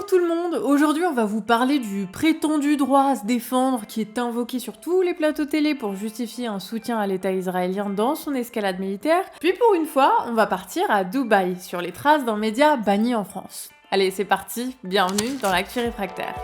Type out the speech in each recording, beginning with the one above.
tout le monde, aujourd'hui on va vous parler du prétendu droit à se défendre qui est invoqué sur tous les plateaux télé pour justifier un soutien à l'État israélien dans son escalade militaire. Puis pour une fois, on va partir à Dubaï, sur les traces d'un média banni en France. Allez, c'est parti, bienvenue dans l'actu réfractaire.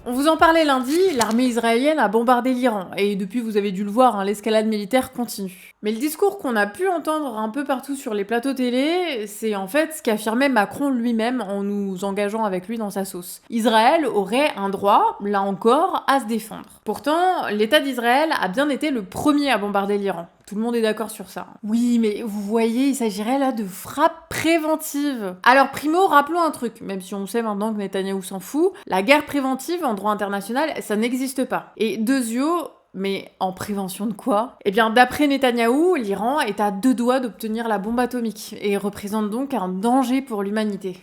On vous en parlait lundi, l'armée israélienne a bombardé l'Iran, et depuis vous avez dû le voir, l'escalade militaire continue. Mais le discours qu'on a pu entendre un peu partout sur les plateaux télé, c'est en fait ce qu'affirmait Macron lui-même en nous engageant avec lui dans sa sauce. Israël aurait un droit, là encore, à se défendre. Pourtant, l'État d'Israël a bien été le premier à bombarder l'Iran. Tout le monde est d'accord sur ça. Oui, mais vous voyez, il s'agirait là de frappes préventives. Alors primo, rappelons un truc, même si on sait maintenant que Netanyahou s'en fout, la guerre préventive en droit international, ça n'existe pas. Et deuxio, mais en prévention de quoi? Eh bien, d'après Netanyahou, l'Iran est à 2 doigts d'obtenir la bombe atomique, et représente donc un danger pour l'humanité.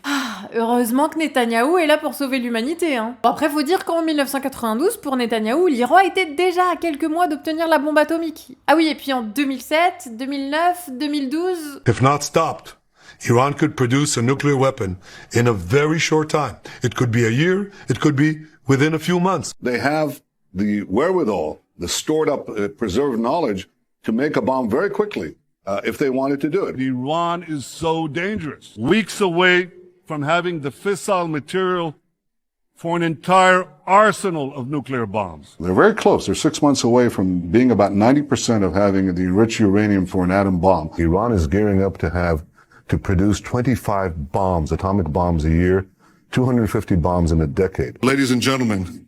Heureusement que Netanyahou est là pour sauver l'humanité, Bon, après, faut dire qu'en 1992, pour Netanyahou, l'Iran était déjà à quelques mois d'obtenir la bombe atomique. Ah oui, et puis en 2007, 2009, 2012... If not stopped, Iran could produce a nuclear weapon in a very short time. It could be a year, it could be within a few months. They have the wherewithal, the stored up, preserved knowledge to make a bomb very quickly if they wanted to do it. Iran is so dangerous. Weeks away from having the fissile material for an entire arsenal of nuclear bombs. They're very close. They're 6 months away from being about 90% of having the enriched uranium for an atom bomb. Iran is gearing up to produce 25 bombs, atomic bombs a year, 250 bombs in a decade. Ladies and gentlemen,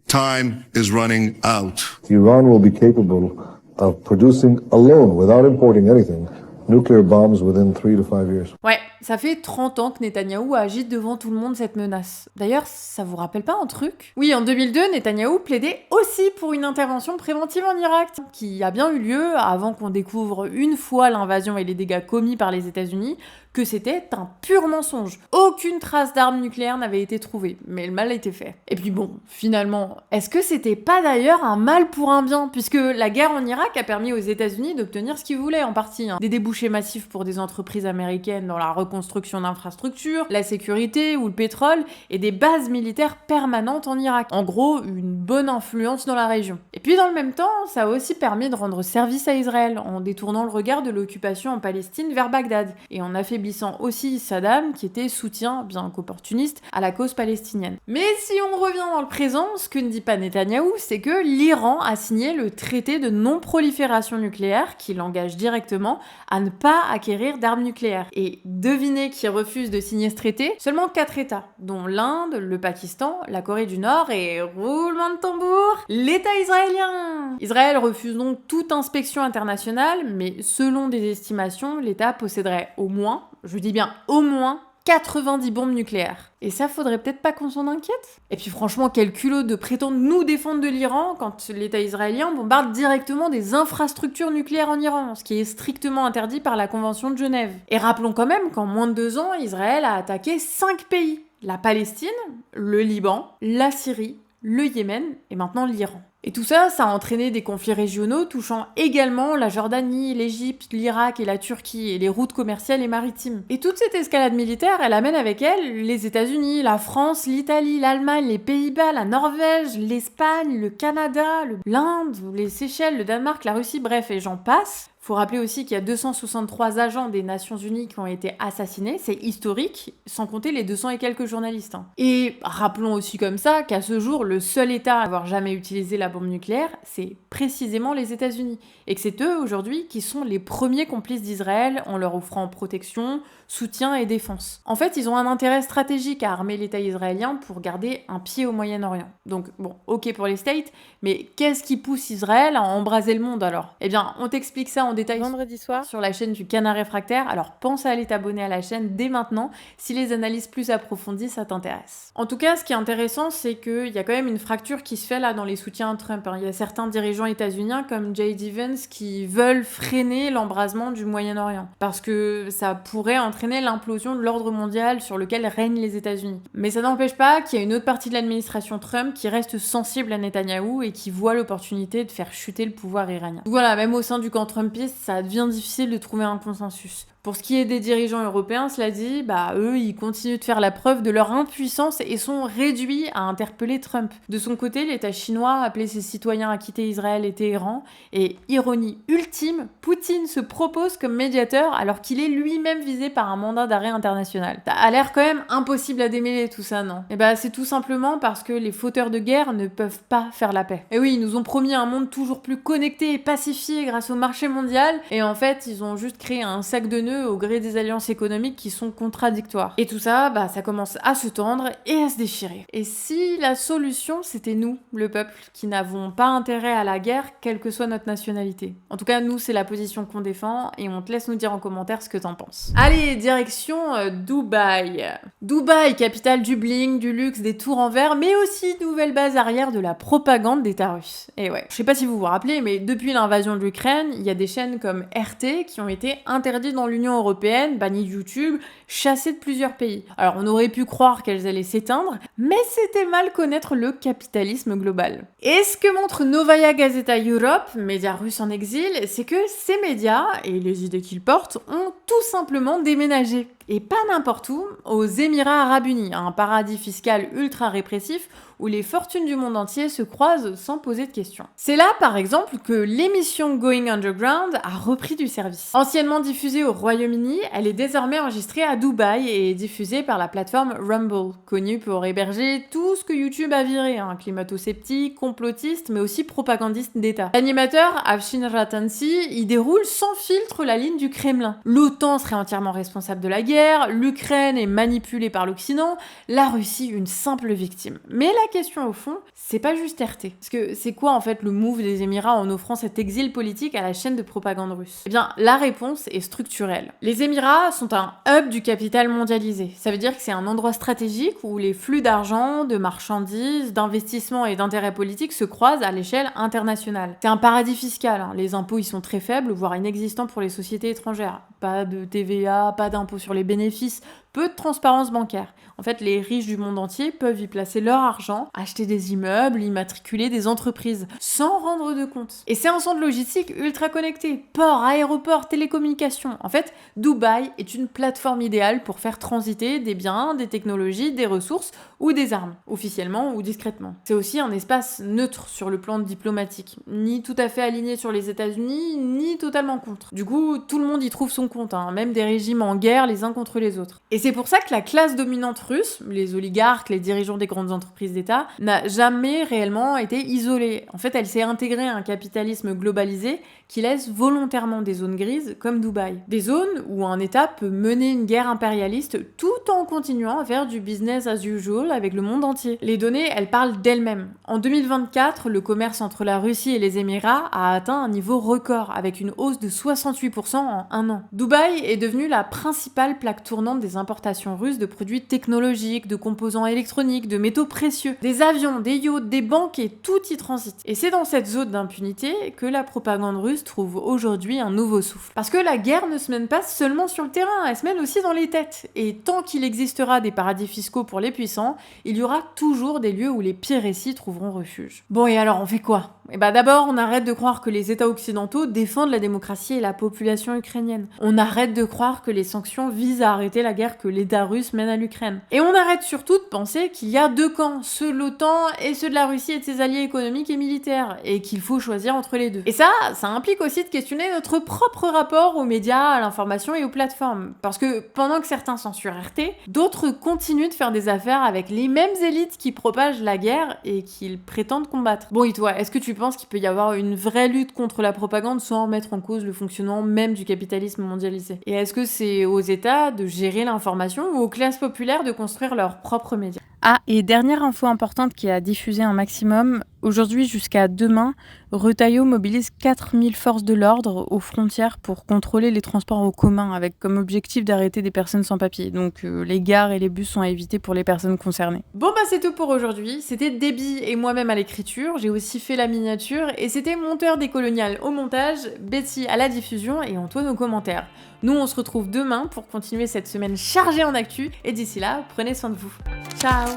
time is running out. Iran will be capable of producing alone, without importing anything, nuclear bombs within 3 to 5 years. Ouais, ça fait 30 ans que Netanyahou agite devant tout le monde cette menace. D'ailleurs, ça vous rappelle pas un truc? Oui, en 2002, Netanyahou plaidait aussi pour une intervention préventive en Irak, qui a bien eu lieu avant qu'on découvre une fois l'invasion et les dégâts commis par les États-Unis, que c'était un pur mensonge. Aucune trace d'armes nucléaires n'avait été trouvée, mais le mal a été fait. Et puis bon, finalement, est-ce que c'était pas d'ailleurs un mal pour un bien? Puisque la guerre en Irak a permis aux États-Unis d'obtenir ce qu'ils voulaient en partie. Des débouchés massifs pour des entreprises américaines dans la reconstruction d'infrastructures, la sécurité ou le pétrole, et des bases militaires permanentes en Irak. En gros, une bonne influence dans la région. Et puis dans le même temps, ça a aussi permis de rendre service à Israël, en détournant le regard de l'occupation en Palestine vers Bagdad, et en affaiblissant aussi Saddam, qui était soutien, bien qu'opportuniste, à la cause palestinienne. Mais si on revient dans le présent, ce que ne dit pas Netanyahou, c'est que l'Iran a signé le traité de non-prolifération nucléaire, qui l'engage directement à ne pas acquérir d'armes nucléaires. Et devinez qui refuse de signer ce traité? Seulement 4 États, dont l'Inde, le Pakistan, la Corée du Nord et, roulement de tambour, l'État israélien. Israël refuse donc toute inspection internationale, mais selon des estimations, l'État posséderait au moins, je dis bien au moins, 90 bombes nucléaires. Et ça, faudrait peut-être pas qu'on s'en inquiète? Et puis franchement, quel culot de prétendre nous défendre de l'Iran quand l'État israélien bombarde directement des infrastructures nucléaires en Iran, ce qui est strictement interdit par la Convention de Genève. Et rappelons quand même qu'en moins de 2 ans, Israël a attaqué 5 pays. La Palestine, le Liban, la Syrie, le Yémen et maintenant l'Iran. Et tout ça, ça a entraîné des conflits régionaux touchant également la Jordanie, l'Égypte, l'Irak et la Turquie, et les routes commerciales et maritimes. Et toute cette escalade militaire, elle amène avec elle les États-Unis, la France, l'Italie, l'Allemagne, les Pays-Bas, la Norvège, l'Espagne, le Canada, l'Inde, les Seychelles, le Danemark, la Russie, bref, et j'en passe. Faut rappeler aussi qu'il y a 263 agents des Nations Unies qui ont été assassinés, c'est historique, sans compter les 200 et quelques journalistes. Et rappelons aussi comme ça qu'à ce jour, le seul État à avoir jamais utilisé la bombe nucléaire, c'est précisément les États-Unis. Et que c'est eux, aujourd'hui, qui sont les premiers complices d'Israël en leur offrant protection, soutien et défense. En fait, ils ont un intérêt stratégique à armer l'État israélien pour garder un pied au Moyen-Orient. Donc bon, ok pour les States, mais qu'est-ce qui pousse Israël à embraser le monde alors? Eh bien, on t'explique ça en détail vendredi soir sur la chaîne du Canard Réfractaire, alors pense à aller t'abonner à la chaîne dès maintenant si les analyses plus approfondies ça t'intéresse. En tout cas, ce qui est intéressant, c'est qu'il y a quand même une fracture qui se fait là dans les soutiens à Trump. Il y a certains dirigeants états-uniens comme J.D. Vance qui veulent freiner l'embrasement du Moyen-Orient parce que ça pourrait entraîner l'implosion de l'ordre mondial sur lequel règnent les États-Unis. Mais ça n'empêche pas qu'il y a une autre partie de l'administration Trump qui reste sensible à Netanyahou et qui voit l'opportunité de faire chuter le pouvoir iranien. Donc voilà, même au sein du camp trumpiste, ça devient difficile de trouver un consensus. Pour ce qui est des dirigeants européens, cela dit, eux, ils continuent de faire la preuve de leur impuissance et sont réduits à interpeller Trump. De son côté, l'État chinois appelait ses citoyens à quitter Israël et Téhéran, et ironie ultime, Poutine se propose comme médiateur alors qu'il est lui-même visé par un mandat d'arrêt international. Ça a l'air quand même impossible à démêler tout ça, non? C'est tout simplement parce que les fauteurs de guerre ne peuvent pas faire la paix. Et oui, ils nous ont promis un monde toujours plus connecté et pacifié grâce au marché mondial, et en fait, ils ont juste créé un sac de nœuds au gré des alliances économiques qui sont contradictoires. Et tout ça, ça commence à se tendre et à se déchirer. Et si la solution, c'était nous, le peuple, qui n'avons pas intérêt à la guerre, quelle que soit notre nationalité? En tout cas, nous, c'est la position qu'on défend, et on te laisse nous dire en commentaire ce que t'en penses. Allez, direction Dubaï. Dubaï, capitale du bling, du luxe, des tours en verre, mais aussi nouvelle base arrière de la propagande d'État russe. Et ouais, je sais pas si vous vous rappelez, mais depuis l'invasion de l'Ukraine, il y a des chaînes comme RT qui ont été interdites dans l'Union européenne, bannies de YouTube, chassées de plusieurs pays. Alors on aurait pu croire qu'elles allaient s'éteindre, mais c'était mal connaître le capitalisme global. Et ce que montre Novaya Gazeta Europe, média russe en exil, c'est que ces médias, et les idées qu'ils portent, ont tout simplement déménagé. Et pas n'importe où, aux Émirats Arabes Unis, un paradis fiscal ultra répressif où les fortunes du monde entier se croisent sans poser de questions. C'est là, par exemple, que l'émission Going Underground a repris du service. Anciennement diffusée au Royaume-Uni, elle est désormais enregistrée à Dubaï et diffusée par la plateforme Rumble, connue pour héberger tout ce que YouTube a viré, climato-sceptique, complotiste, mais aussi propagandiste d'État. L'animateur, Afshin Ratansi, y déroule sans filtre la ligne du Kremlin. L'OTAN serait entièrement responsable de la guerre, l'Ukraine est manipulée par l'Occident, la Russie une simple victime. Mais la question au fond, c'est pas juste RT. Parce que c'est quoi en fait le move des Émirats en offrant cet exil politique à la chaîne de propagande russe? Eh bien, la réponse est structurelle. Les Émirats sont un hub du capital mondialisé. Ça veut dire que c'est un endroit stratégique où les flux d'argent, de marchandises, d'investissements et d'intérêts politiques se croisent à l'échelle internationale. C'est un paradis fiscal. Les impôts y sont très faibles, voire inexistants pour les sociétés étrangères. Pas de TVA, pas d'impôts sur les bénéfices, peu de transparence bancaire. En fait, les riches du monde entier peuvent y placer leur argent, acheter des immeubles, immatriculer des entreprises, sans rendre de compte. Et c'est un centre logistique ultra connecté. Port, aéroport, télécommunications. En fait, Dubaï est une plateforme idéale pour faire transiter des biens, des technologies, des ressources ou des armes, officiellement ou discrètement. C'est aussi un espace neutre sur le plan diplomatique, ni tout à fait aligné sur les États-Unis, ni totalement contre. Du coup, tout le monde y trouve son compte, même des régimes en guerre les uns contre les autres. Et c'est pour ça que la classe dominante russe, les oligarques, les dirigeants des grandes entreprises d'État, n'a jamais réellement été isolée. En fait, elle s'est intégrée à un capitalisme globalisé qui laisse volontairement des zones grises comme Dubaï. Des zones où un État peut mener une guerre impérialiste tout en continuant à faire du business as usual avec le monde entier. Les données, elles parlent d'elles-mêmes. En 2024, le commerce entre la Russie et les Émirats a atteint un niveau record avec une hausse de 68% en un an. Dubaï est devenue la principale plaque tournante des importations russes de produits technologiques, de composants électroniques, de métaux précieux, des avions, des yachts, des banques et tout y transite. Et c'est dans cette zone d'impunité que la propagande russe trouve aujourd'hui un nouveau souffle. Parce que la guerre ne se mène pas seulement sur le terrain, elle se mène aussi dans les têtes. Et tant qu'il existera des paradis fiscaux pour les puissants, il y aura toujours des lieux où les pires récits trouveront refuge. Bon, et alors on fait quoi? D'abord, on arrête de croire que les États occidentaux défendent la démocratie et la population ukrainienne. On arrête de croire que les sanctions visent à arrêter la guerre que l'État russe mène à l'Ukraine. Et on arrête surtout de penser qu'il y a deux camps, ceux de l'OTAN et ceux de la Russie et de ses alliés économiques et militaires, et qu'il faut choisir entre les deux. Et ça implique aussi de questionner notre propre rapport aux médias, à l'information et aux plateformes. Parce que pendant que certains censurent RT, d'autres continuent de faire des affaires avec les mêmes élites qui propagent la guerre et qu'ils prétendent combattre. Bon, et toi, est-ce que tu penses qu'il peut y avoir une vraie lutte contre la propagande sans mettre en cause le fonctionnement même du capitalisme mondialisé? Et est-ce que c'est aux États de gérer l'information ou aux classes populaires de construire leurs propres médias? Ah, et dernière info importante qui a diffusé un maximum, aujourd'hui jusqu'à demain, Retailleau mobilise 4000 forces de l'ordre aux frontières pour contrôler les transports en commun, avec comme objectif d'arrêter des personnes sans papier. Donc les gares et les bus sont à éviter pour les personnes concernées. Bon c'est tout pour aujourd'hui, c'était Déby et moi-même à l'écriture, j'ai aussi fait la miniature, et c'était Monteur décolonial au montage, Betty à la diffusion et Antoine aux commentaires. Nous on se retrouve demain pour continuer cette semaine chargée en actu, et d'ici là, prenez soin de vous. Ciao!